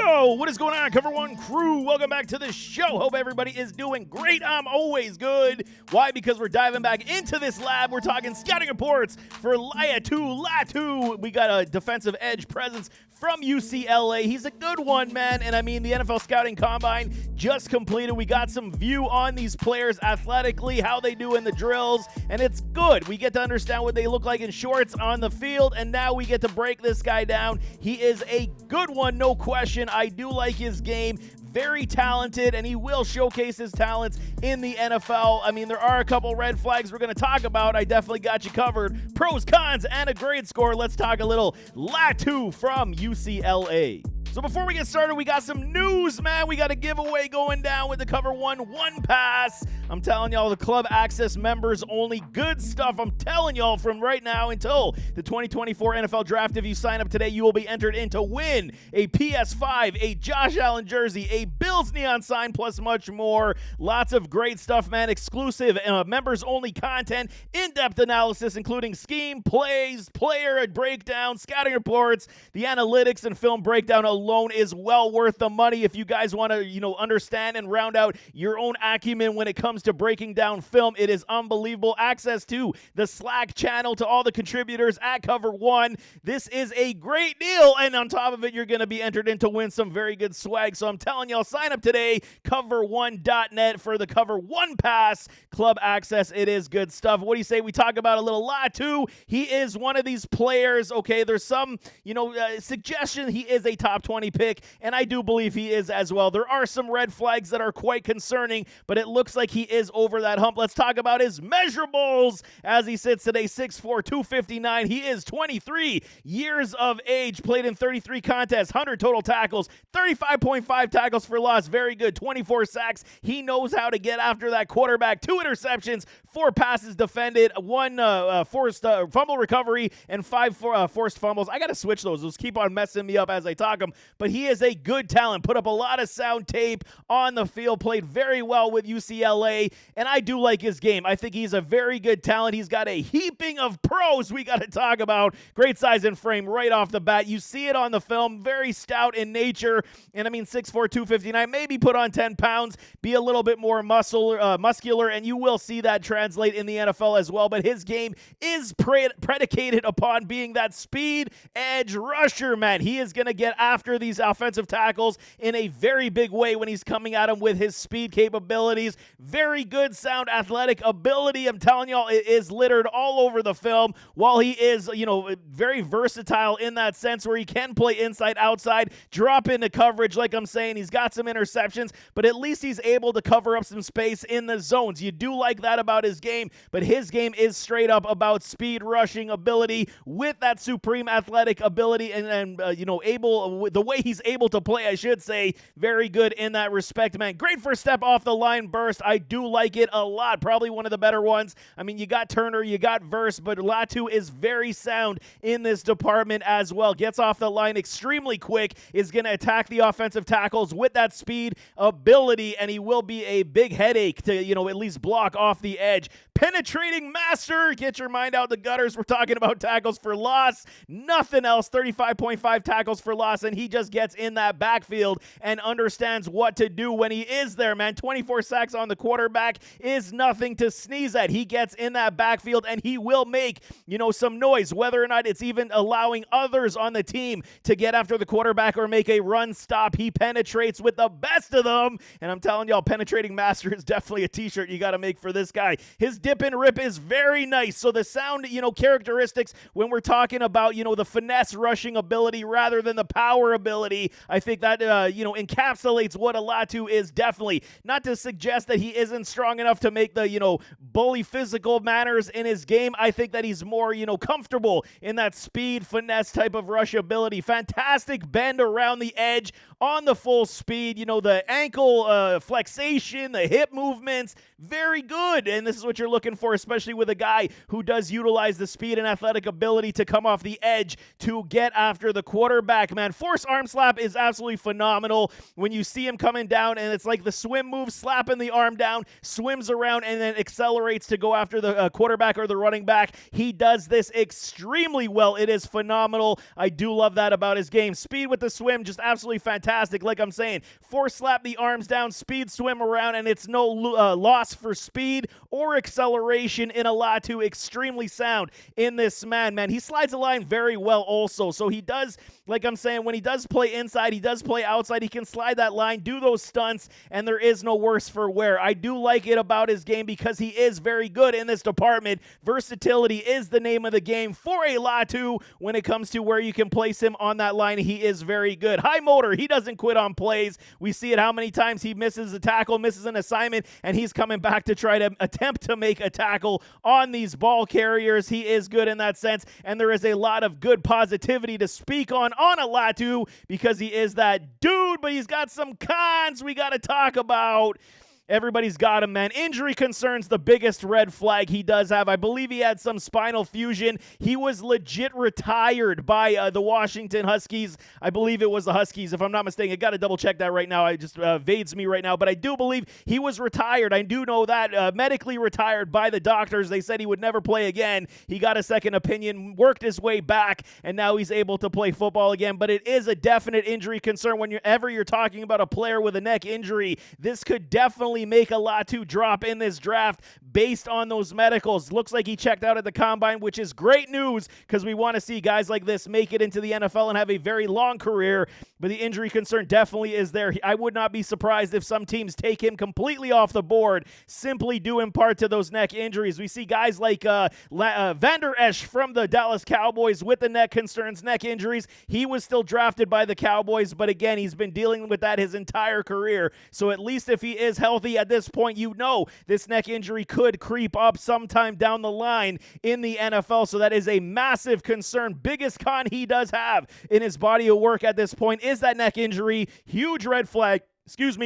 Yo, what is going on, Cover One crew? Welcome back to the show. Hope everybody is doing great. I'm always good. Why? Because we're diving back into this lab. We're talking scouting reports for Laiatu Latu. We got a defensive edge presence from UCLA. He's a good one, man. And I mean, the NFL Scouting Combine just completed. We got some view on these players athletically, how they do in the drills, and it's good. We get to understand what they look like in shorts on the field, and now we get to break this guy down. He is a good one, no question. I do like his game. Very talented, and he will showcase his talents in the NFL. I mean, there are a couple red flags we're going to talk about. I definitely got you covered. Pros, cons, and a grade score. Let's talk a little Latu from UCLA. So before we get started, we got some news, man. We got a giveaway going down with the Cover One Pass. I'm telling y'all, the club access members only. Good stuff. I'm telling y'all, from right now until the 2024 NFL Draft, if you sign up today, you will be entered in to win a PS5, a Josh Allen jersey, a Bills neon sign, plus much more. Lots of great stuff, man. Exclusive members-only content, in-depth analysis, including scheme, plays, player breakdown, scouting reports, the analytics and film breakdown alone is well worth the money if you guys want to, understand and round out your own acumen when it comes to breaking down film. It is unbelievable. Access to the Slack channel, to all the contributors at Cover One. This is a great deal, and on top of it, you're going to be entered in to win some very good swag. So I'm telling y'all, sign up today, cover1.net, for the Cover One Pass club access. It is good stuff. What do you say we talk about a little Latu? He is one of these players. Okay, there's some, suggestion he is a top 20 pick, and I do believe he is as well. There are some red flags that are quite concerning, but it looks like he is over that hump. Let's talk about his measurables as he sits today, 6'4", 259. He is 23 years of age, played in 33 contests, 100 total tackles, 35.5 tackles for loss. Very good. 24 sacks. He knows how to get after that quarterback. 2 interceptions, 4 passes defended, 1 forced fumble recovery, and 5 forced fumbles. I got to switch those. Those keep on messing me up as I talk them, but he is a good talent. Put up a lot of sound tape on the field, played very well with UCLA, and I do like his game. I think he's a very good talent. He's got a heaping of pros we got to talk about. Great size and frame right off the bat. You see it on the film. Very stout in nature, and I mean 6'4", 259. Maybe put on 10 pounds, be a little bit more muscular, and you will see that translate in the NFL as well. But his game is predicated upon being that speed edge rusher, man. He is going to get after these offensive tackles in a very big way when he's coming at them with his speed capabilities. Very good sound athletic ability. I'm telling y'all, it is littered all over the film. While he is, very versatile in that sense where he can play inside, outside, drop into coverage, like I'm saying. He's got some interceptions, but at least he's able to cover up some space in the zones. You do like that about his game, but his game is straight up about speed rushing ability with that supreme athletic ability and the way he's able to play, I should say. Very good in that respect, man. Great first step off the line burst. I do like it a lot. Probably one of the better ones. I mean, you got Turner, you got Verse, but Latu is very sound in this department as well. Gets off the line extremely quick, is going to attack the offensive tackles with that speed ability, and he will be a big headache to, at least block off the edge. Penetrating master. Get your mind out the gutters. We're talking about tackles for loss. Nothing else. 35.5 tackles for loss, and he just gets in that backfield and understands what to do when he is there, man. 24 sacks on the quarterback is nothing to sneeze at. He gets in that backfield, and he will make, some noise, whether or not it's even allowing others on the team to get after the quarterback or make a run stop. He penetrates with the best of them, and I'm telling y'all, penetrating master is definitely a t-shirt you got to make for this guy. His dip and rip is very nice. So the sound, characteristics when we're talking about, the finesse rushing ability rather than the power ability, I think that, encapsulates what a Latu is definitely. Not to suggest that he isn't strong enough to make the, bully physical manners in his game. I think that he's more, comfortable in that speed, finesse type of rush ability. Fantastic bend around the edge on the full speed. The ankle flexation, the hip movements, very good. And the this is what you're looking for, especially with a guy who does utilize the speed and athletic ability to come off the edge to get after the quarterback, man. Force arm slap is absolutely phenomenal when you see him coming down, and it's like the swim move, slapping the arm down, swims around, and then accelerates to go after the quarterback or the running back. He does this extremely well. It is phenomenal. I do love that about his game. Speed with the swim, just absolutely fantastic. Like I'm saying, force slap the arms down, speed swim around, and it's no loss for speed or acceleration in a Latu. Extremely sound in this man. He slides the line very well also. So he does, like I'm saying, when he does play inside, he does play outside. He can slide that line, do those stunts, and there is no worse for wear. I do like it about his game because he is very good in this department. Versatility is the name of the game for a Latu when it comes to where you can place him on that line. He is very good. High motor. He doesn't quit on plays. We see it how many times he misses a tackle, misses an assignment, and he's coming back to try to attempt to make a tackle on these ball carriers. He is good in that sense, and there is a lot of good positivity to speak on a Latu because he is that dude, but he's got some cons we got to talk about. Everybody's got him, man. Injury concerns, the biggest red flag he does have. I believe he had some spinal fusion. He was legit retired by the Washington Huskies. I believe it was the Huskies, if I'm not mistaken. I got to double check that right now. It just evades me right now. But I do believe he was retired. I do know that. Medically retired by the doctors. They said he would never play again. He got a second opinion, worked his way back, and now he's able to play football again. But it is a definite injury concern whenever you're talking about a player with a neck injury. This could definitely make a Latu drop in this draft based on those medicals. Looks like he checked out at the combine, which is great news because we want to see guys like this make it into the NFL and have a very long career. But the injury concern definitely is there. I would not be surprised if some teams take him completely off the board, simply due in part to those neck injuries. We see guys like Vander Esch from the Dallas Cowboys with the neck concerns, neck injuries. He was still drafted by the Cowboys, but again, he's been dealing with that his entire career. So at least if he is healthy at this point, you know this neck injury could creep up sometime down the line in the NFL. So that is a massive concern. Biggest con he does have in his body of work at this point is that neck injury. Huge red flag.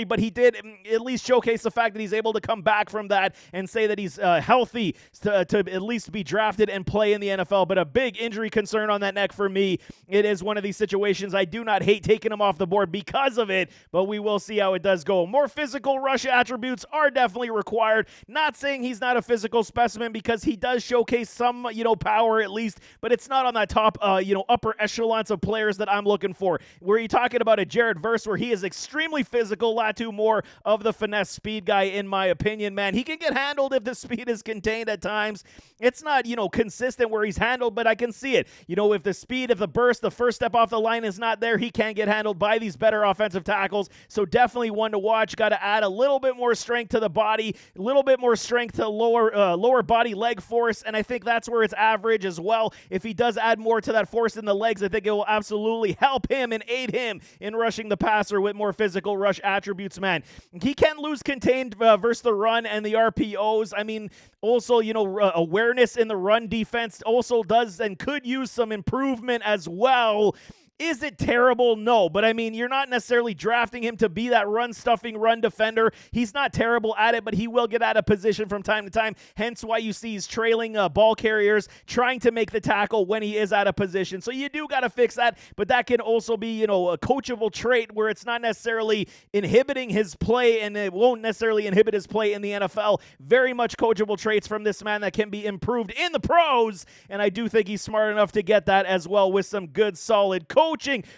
But he did at least showcase the fact that he's able to come back from that and say that he's healthy to at least be drafted and play in the NFL. But a big injury concern on that neck for me. It is one of these situations. I do not hate taking him off the board because of it, but we will see how it does go. More physical rush attributes are definitely required. Not saying he's not a physical specimen because he does showcase some, power at least, but it's not on that top, upper echelons of players that I'm looking for. Where you're talking about a Jared Verse where he is extremely physical, Latu more of the finesse speed guy, in my opinion, man. He can get handled if the speed is contained at times. It's not, consistent where he's handled, but I can see it. If the speed, if the burst, the first step off the line is not there, he can get handled by these better offensive tackles. So definitely one to watch. Got to add a little bit more strength to the body, a little bit more strength to lower body leg force, and I think that's where it's average as well. If he does add more to that force in the legs, I think it will absolutely help him and aid him in rushing the passer with more physical rush attributes, man. He can lose contained versus the run and the RPOs. I mean, also, awareness in the run defense also does and could use some improvement as well. Is it terrible? No, but I mean, you're not necessarily drafting him to be that run-stuffing run defender. He's not terrible at it, but he will get out of position from time to time, hence why you see he's trailing ball carriers, trying to make the tackle when he is out of position. So you do got to fix that, but that can also be, a coachable trait where it's not necessarily inhibiting his play, and it won't necessarily inhibit his play in the NFL. Very much coachable traits from this man that can be improved in the pros, and I do think he's smart enough to get that as well with some good, solid coaching.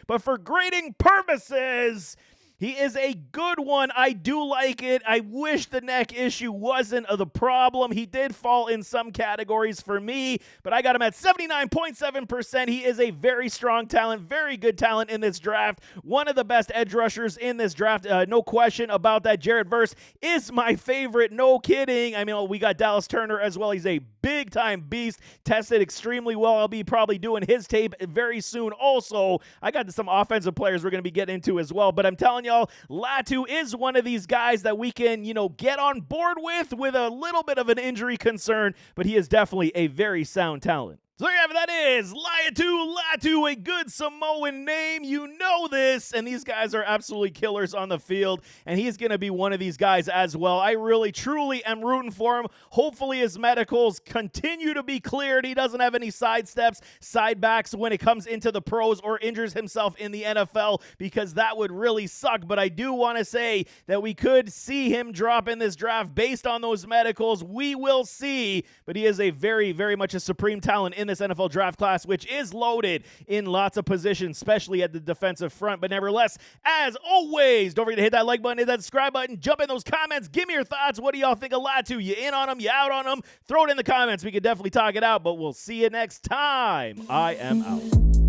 But for grading purposes, he is a good one. I do like it. I wish the neck issue wasn't the problem. He did fall in some categories for me, but I got him at 79.7%. He is a very strong talent, very good talent in this draft. One of the best edge rushers in this draft. No question about that. Jared Verse is my favorite. No kidding. I mean, we got Dallas Turner as well. He's a big-time beast. Tested extremely well. I'll be probably doing his tape very soon also. I got some offensive players we're going to be getting into as well, but I'm telling y'all, Latu is one of these guys that we can, get on board with a little bit of an injury concern, but he is definitely a very sound talent. So there you have it. That is Laiatu Latu, a good Samoan name. You know this. And these guys are absolutely killers on the field. And he's going to be one of these guys as well. I really, truly am rooting for him. Hopefully his medicals continue to be cleared. He doesn't have any sidesteps, side backs when it comes into the pros or injures himself in the NFL, because that would really suck. But I do want to say that we could see him drop in this draft based on those medicals. We will see. But he is a very, very much a supreme talent in this NFL draft class, which is loaded in lots of positions, especially at the defensive front. But nevertheless, as always, don't forget to hit that like button, hit that subscribe button, jump in those comments, give me your thoughts. What do y'all think of Latu? You in on him? You out on him? Throw it in the comments. We could definitely talk it out, but we'll see you next time. I am out.